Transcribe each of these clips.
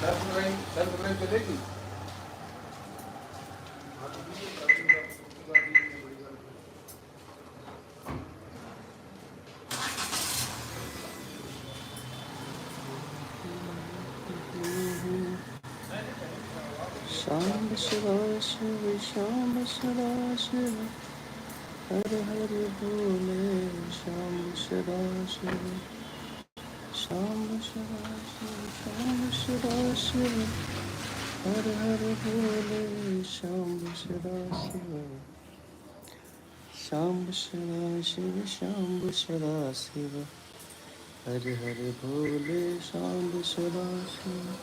Surf चलेगी। Shambh Shiva Shiva Shambh Shiva Shiva Har Har Bole Shambh Shiva Shiva Shambh Shiva Shiva Shambh Shiva Shiva Har Har Bole Shambh Shiva Shiva Shambh Shiva Shiva Shambh Shiva Shiva Har Har Bole Shambh Shiva Shiva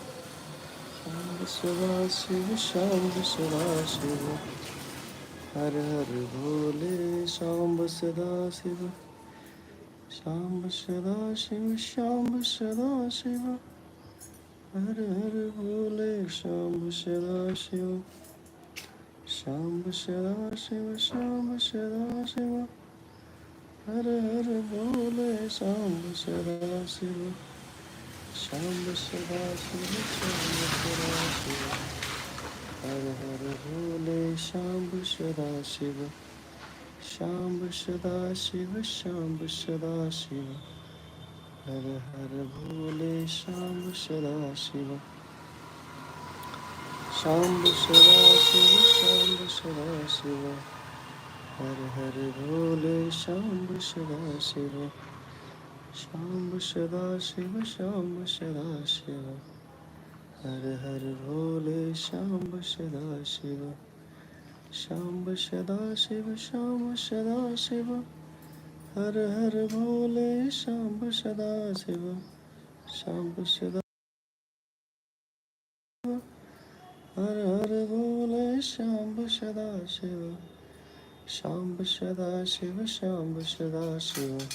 Shambh Shiva Shiva Shambh Shiva Shiva Har Har Bole Shambh Shiva Shiva Shambh Shiva Shiva Shambh Shiva Shiva Har Har Bole Shambh Shiva Shiva Shambh Shiva Shiva Shambh Shiva Shiva Har Har Bole Shambh Shiva Shiva Shambh Shiva Shiva Shambh Shiva Shiva Har Har Bole Shambh Shiva Shiva Shambh Shiva Shiva Shambh Shiva Shiva Har Har Bole Shambh Shiva Shiva Shambh Shiva Shiva Shambh Shiva Shiva Har Har Bole Shambh Shiva Shiva Shambh Shiva Shiva Shambh Shiva Shiva Har Har Bole Shambh Shiva Shiva Shambh Shiva Shiva Shambh Shiva Shiva Har Har Bole Shambh Shiva Shiva Shambh Shiva Har Har Bole Shambh Shiva Shiva Shambh Shiva Shiva Shambh Shiva Shiva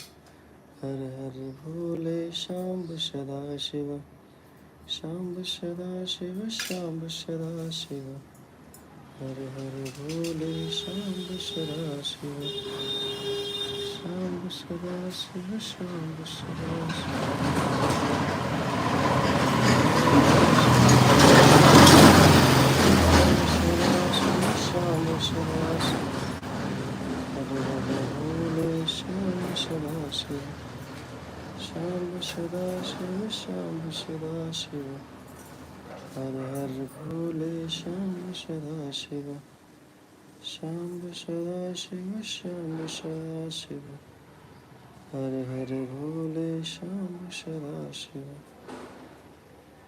Har Har Bole Shambh Shiva Shiva Shambh Shiva Shiva Shambh Shiva Shiva Har Har Bole Shambh Shiva Shiva Shambh Shiva Shiva Shambh Shiva Shambh Shiva Har Har Bole Shambh Shiva Shiva Shambh Shiva Shiva Shambh Shiva Shiva Har Har Bole Shambh Shiva Shiva Shambh Shiva Shiva Shambh Shiva Shiva Har Har Bole Shambh Shiva Shiva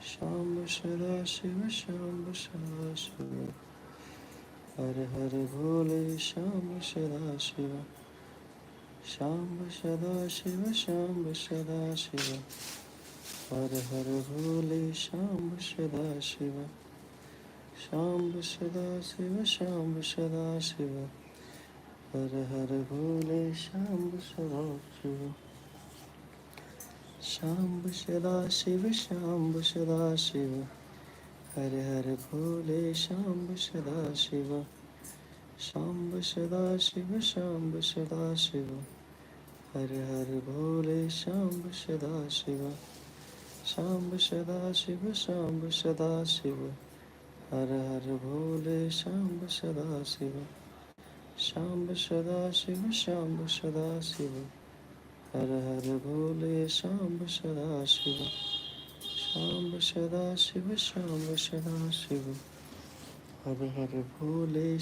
Shambh Shiva Shiva Shambh Shiva Shiva Har Har Bole Shambh Shiva Shiva Shambh Shiva Shiva Shambh Shiva Shiva Har Har Bole Shambh Shiva Shiva Shambh Shiva Shiva Shambh Shiva Shiva Har Har Bole Shambh Shiva Shiva Shambh Shiva Shiva Shambh Shiva Shiva Har Har Bole Shambh Shiva Shiva Shambh Shiva Shiva Shambh Shiva Shiva Har Har Bole Shambh Shiva Shiva Shambh Shiva Shiva Shambh Shiva Shiva Har Har Bole Shambh Shiva Shiva Shambh Shiva Shiva Shambh Shiva Shiva Har Har Bole Shambh Shiva Shiva Shambh Shiva Shiva Shambh Shiva Shiva Har Har Bole